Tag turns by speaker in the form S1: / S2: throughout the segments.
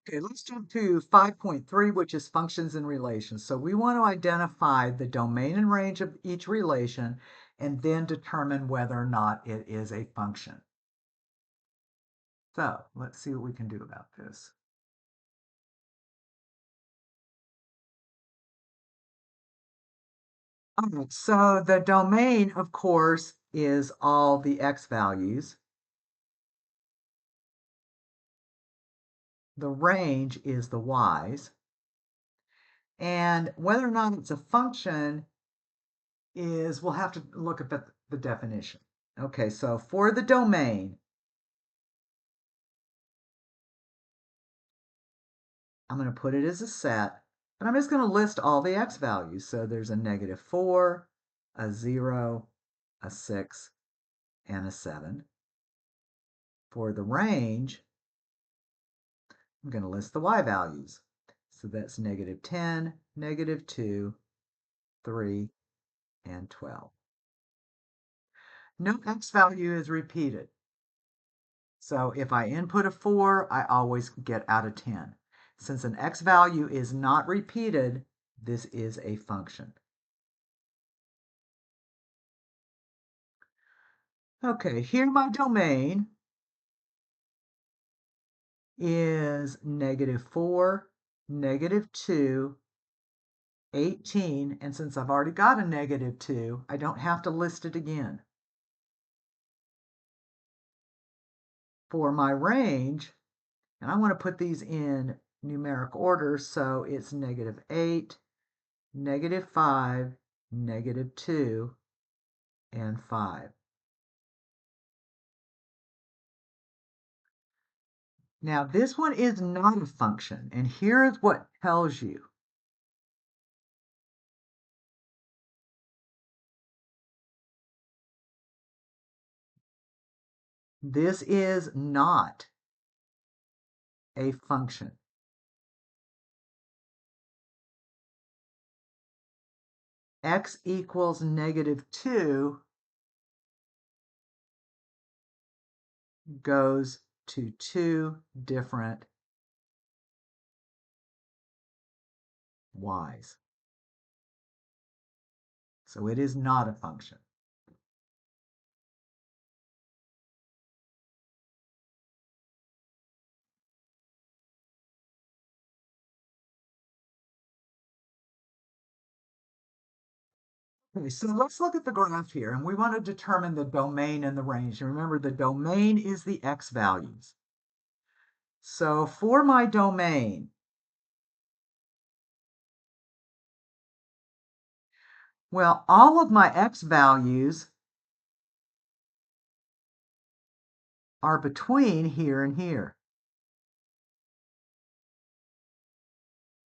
S1: Okay, let's jump to 5.3, which is functions and relations. So we want to identify the domain and range of each relation and then determine whether or not it is a function. So let's see what we can do about this. All right, so the domain, of course, is all the x values. The range is the y's. And whether or not it's a function is, we'll have to look at the definition. Okay, so for the domain, I'm going to put it as a set, but I'm just going to list all the x values. So there's a -4, a 0, a 6, and a 7. For the range, I'm going to list the y values. So that's -10, -2, 3, and 12. No x value is repeated. So if I input a 4, I always get out of 10. Since an x value is not repeated, this is a function. Okay, here my domain is -4, -2, 18, and since I've already got a -2, I don't have to list it again. For my range, and I want to put these in numeric order, so it's -8, -5, -2, and 5. Now this one is not a function, and here is what tells you. This is not a function. X equals -2 goes to two different y's. So it is not a function. Okay, so let's look at the graph here, and we want to determine the domain and the range. And remember, the domain is the x values. So for my domain, well, all of my x values are between here and here.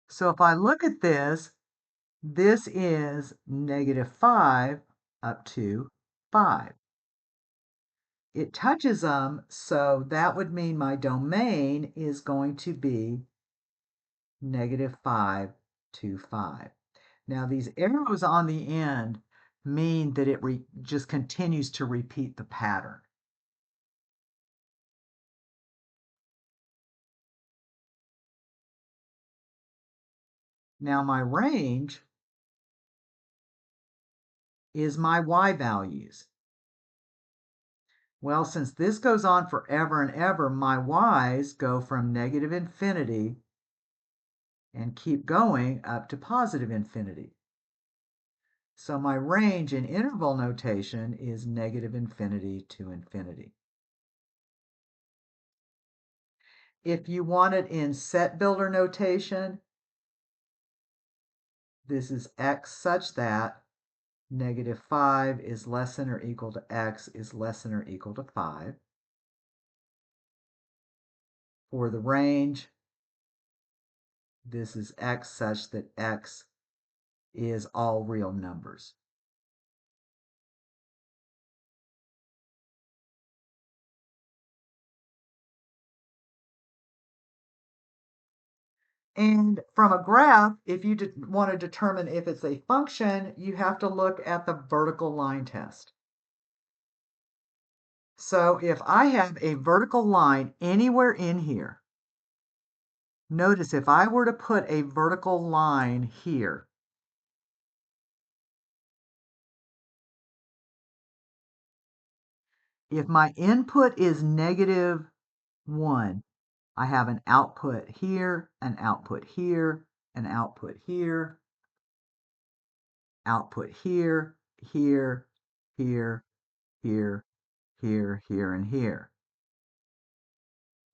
S1: So if I look at this, this is -5 up to 5. It touches them, so that would mean my domain is going to be -5 to 5. Now these arrows on the end mean that it just continues to repeat the pattern. Now my range is my y values. Well, since this goes on forever and ever, my y's go from -infinity and keep going up to +infinity. So my range in interval notation is -infinity to infinity. If you want it in set builder notation, this is x such that -5 is less than or equal to x is less than or equal to 5. For the range, this is x such that x is all real numbers. And from a graph, if you want to determine if it's a function, you have to look at the vertical line test. So if I have a vertical line anywhere in here, Notice if I were to put a vertical line here, if my input is -1, I have an output here, an output here, an output here, output here, here, here, here, here, here, and here.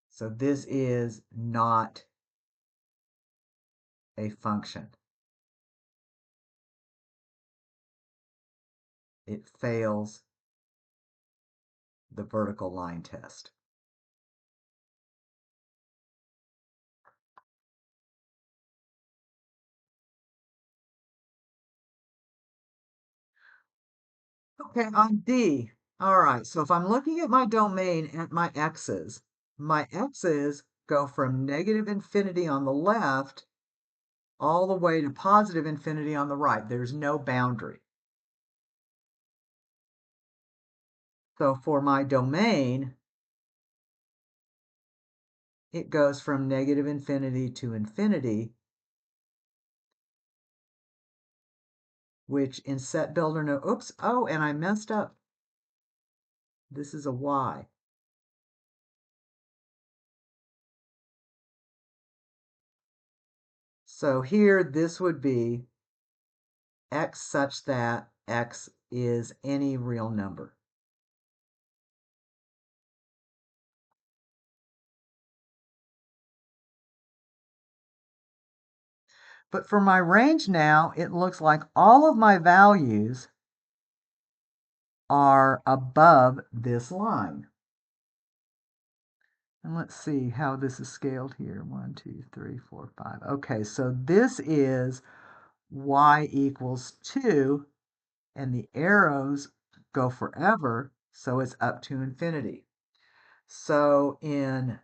S1: So this is not a function. It fails the vertical line test. Okay, on D. All right, so if I'm looking at my domain at my x's go from -infinity on the left all the way to +infinity on the right. There's no boundary. So for my domain, it goes from -infinity to infinity, which in set builder, no, oops, oh, and I messed up. This is a y. So here, this would be x such that x is any real number. But for my range now, it looks like all of my values are above this line. And let's see how this is scaled here. 1, 2, 3, 4, 5. Okay, so this is y equals 2, and the arrows go forever, so it's up to infinity. So in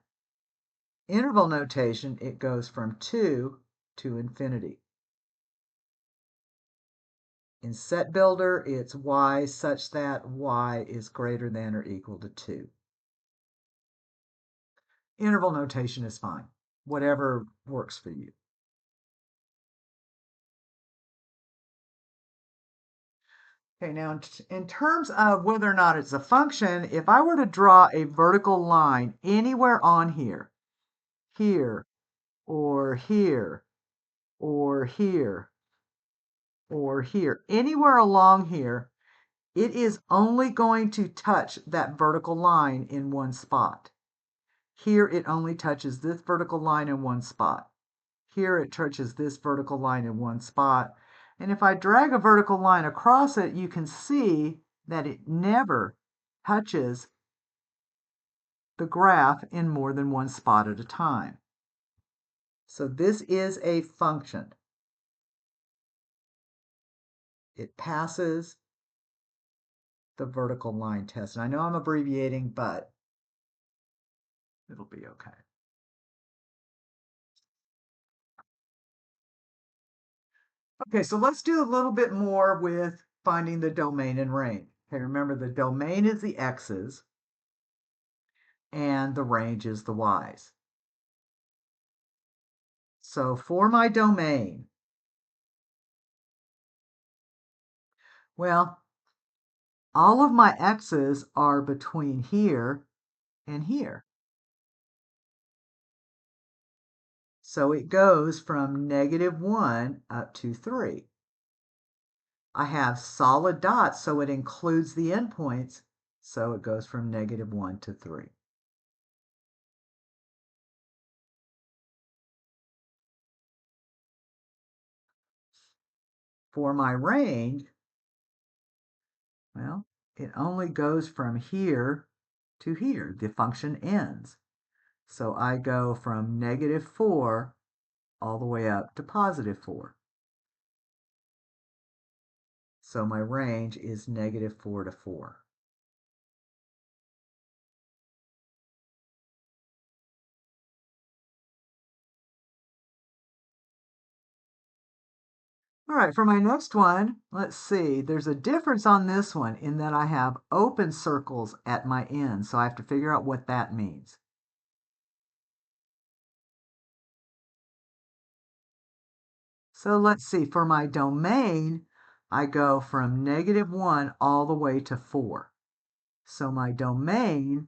S1: interval notation, it goes from 2 to infinity. In set builder, it's y such that y is greater than or equal to 2. Interval notation is fine, whatever works for you. Okay, now in terms of whether or not it's a function, if I were to draw a vertical line anywhere on here, here, or here, or here, or here, anywhere along here, it is only going to touch that vertical line in one spot. Here it only touches this vertical line in one spot. Here it touches this vertical line in one spot. And if I drag a vertical line across it, you can see that it never touches the graph in more than one spot at a time. So this is a function. It passes the vertical line test. And I know I'm abbreviating, but it'll be okay. Okay, so let's do a little bit more with finding the domain and range. Okay, remember the domain is the x's and the range is the y's. So for my domain, well, all of my x's are between here and here. So it goes from -1 up to 3. I have solid dots, so it includes the endpoints, so it goes from -1 to 3. For my range, well, it only goes from here to here. The function ends. So I go from -4 all the way up to +4. So my range is -4 to 4. All right, for my next one, let's see. There's a difference on this one in that I have open circles at my end, so I have to figure out what that means. So let's see, for my domain, I go from -1 all the way to 4. So my domain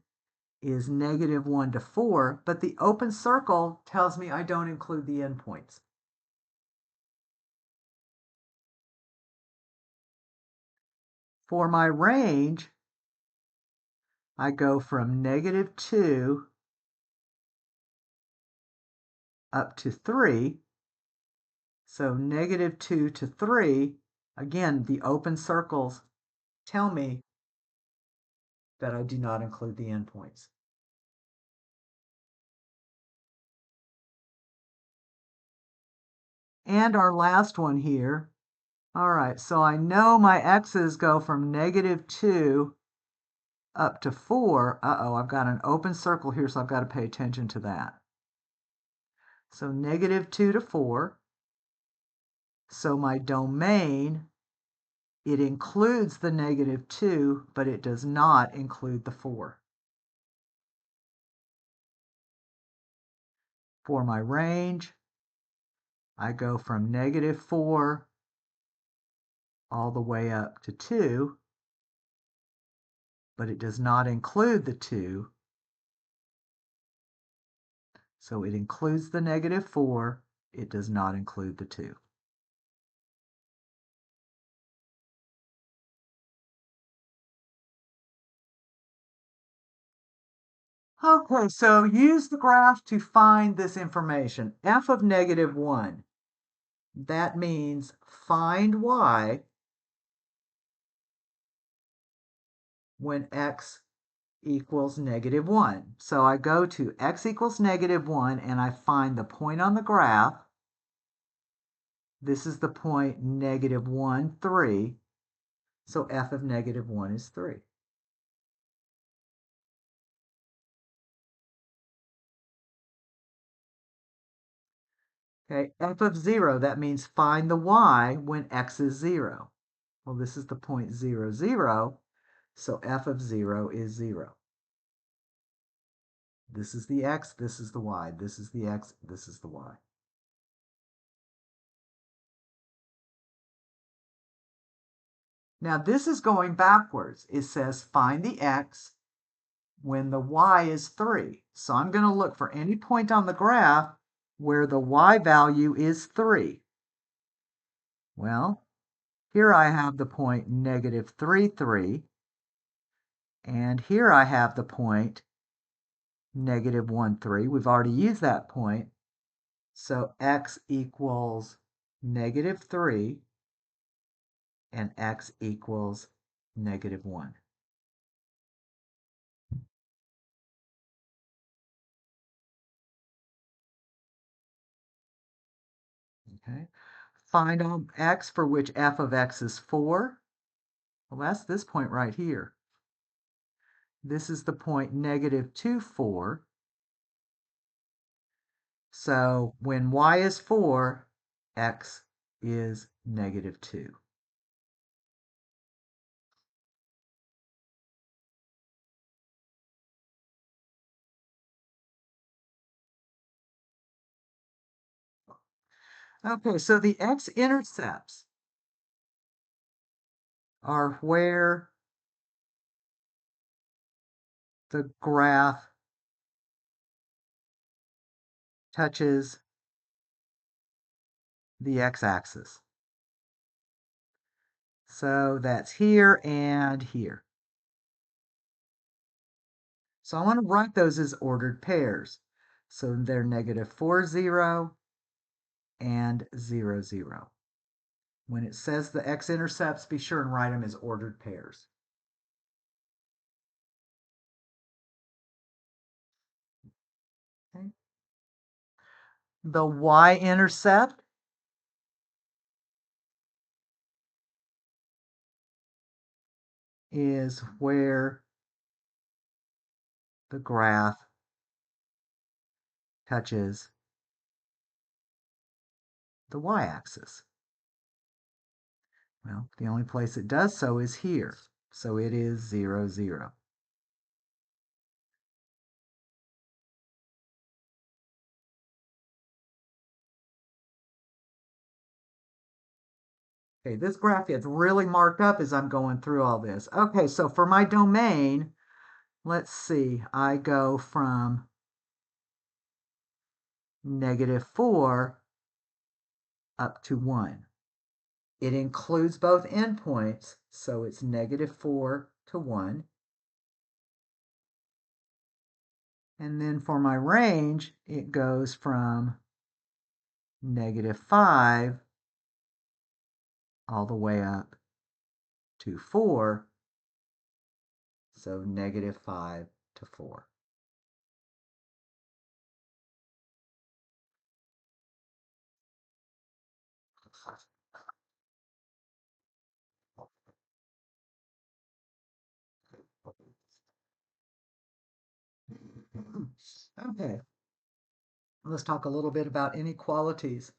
S1: is -1 to 4, but the open circle tells me I don't include the endpoints. For my range, I go from -2 up to 3. So -2 to 3, again, the open circles tell me that I do not include the endpoints. And our last one here. All right, so I know my x's go from -2 up to 4. Uh-oh, I've got an open circle here, so I've got to pay attention to that. So -2 to 4. So my domain, it includes the -2, but it does not include the 4. For my range, I go from -4 all the way up to 2, but it does not include the 2. So it includes the -4, it does not include the 2. Okay, so use the graph to find this information. F of -1. That means find y when x equals -1. So I go to x equals -1 and I find the point on the graph. This is the point -1, 3. So f of -1 is 3. Okay, f of 0, that means find the y when x is 0. Well, this is the point 0, 0, so f of 0 is 0. This is the x, this is the y, this is the x, this is the y. Now this is going backwards. It says find the x when the y is 3. So I'm going to look for any point on the graph where the y value is 3. Well, here I have the point -3, 3. And here I have the point -1, 3. We've already used that point. So x equals -3 and x equals -1. Okay. Find x for which f of x is 4. Well, that's this point right here. This is the point -2, 4. So when y is 4, x is -2. Okay, so the x-intercepts are where the graph touches the x-axis. So that's here and here. So I want to write those as ordered pairs. So they're -4, 0 and 0, 0. When it says the x-intercepts, be sure and write them as ordered pairs. Okay. The y-intercept is where the graph touches the y-axis. Well, the only place it does so is here. So it is 0, 0. Okay, this graph gets really marked up as I'm going through all this. Okay, so for my domain, let's see, I go from -4 up to 1. It includes both endpoints, so it's -4 to 1. And then for my range, it goes from -5 all the way up to 4, so -5 to 4. Okay, let's talk a little bit about inequalities.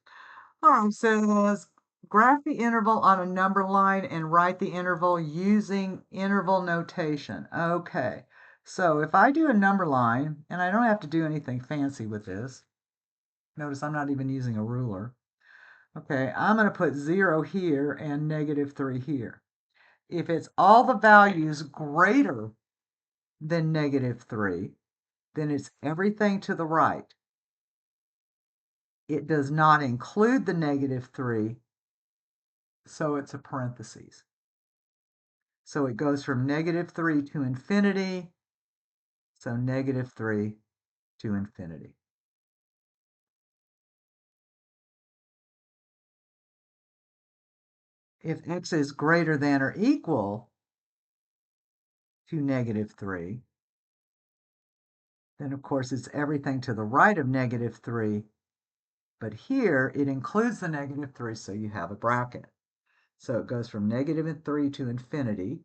S1: All right, so it says graph the interval on a number line and write the interval using interval notation. Okay, so if I do a number line, and I don't have to do anything fancy with this, notice I'm not even using a ruler. Okay, I'm going to put 0 here and -3 here. If it's all the values greater than -3, then it's everything to the right. It does not include the -3, so it's a parentheses. So it goes from -3 to infinity, so -3 to infinity. If x is greater than or equal to -3, then of course it's everything to the right of -3, but here it includes the -3, so you have a bracket. So it goes from -3 to infinity.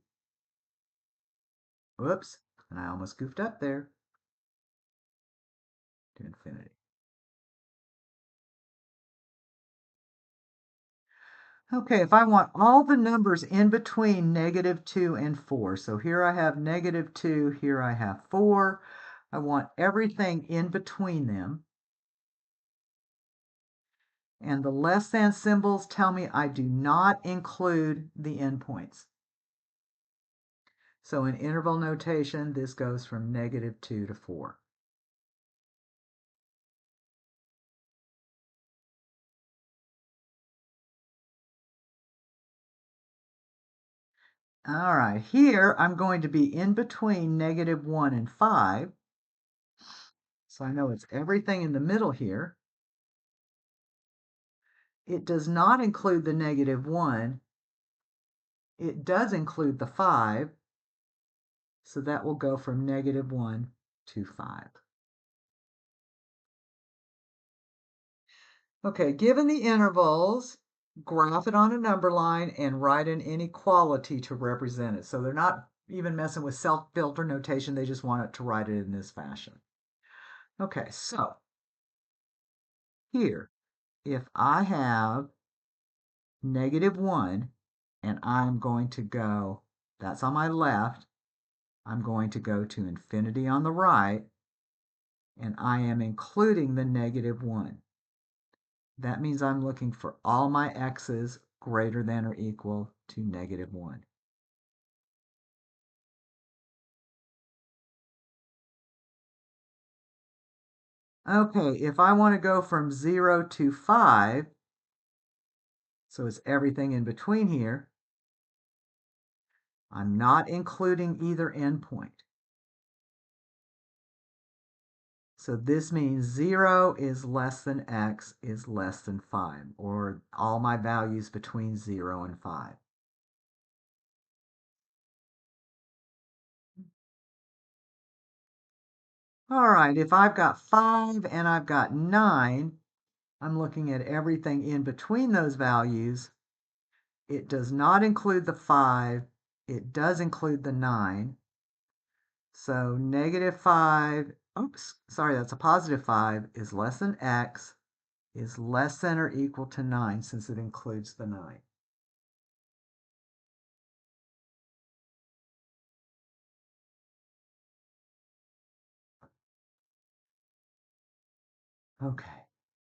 S1: Whoops, and I almost goofed up there. To infinity. Okay, if I want all the numbers in between -2 and 4, so here I have -2, here I have 4. I want everything in between them. And the less than symbols tell me I do not include the endpoints. So in interval notation, this goes from -2 to 4. All right, here I'm going to be in between -1 and 5. So I know it's everything in the middle here. It does not include the -1. It does include the 5. So that will go from -1 to 5. Okay, given the intervals, graph it on a number line and write an inequality to represent it. So they're not even messing with self-filter notation. They just want it to write it in this fashion. Okay, so here, if I have -1 and I'm going to go, that's on my left, I'm going to go to infinity on the right, and I am including the -1. That means I'm looking for all my x's greater than or equal to -1. Okay, if I want to go from 0 to 5, so it's everything in between here, I'm not including either endpoint. So this means 0 is less than x is less than 5, or all my values between 0 and 5. All right, if I've got 5 and I've got 9, I'm looking at everything in between those values. It does not include the 5. It does include the 9. So -5, oops, sorry, that's a +5, is less than x, is less than or equal to 9, since it includes the 9. Okay.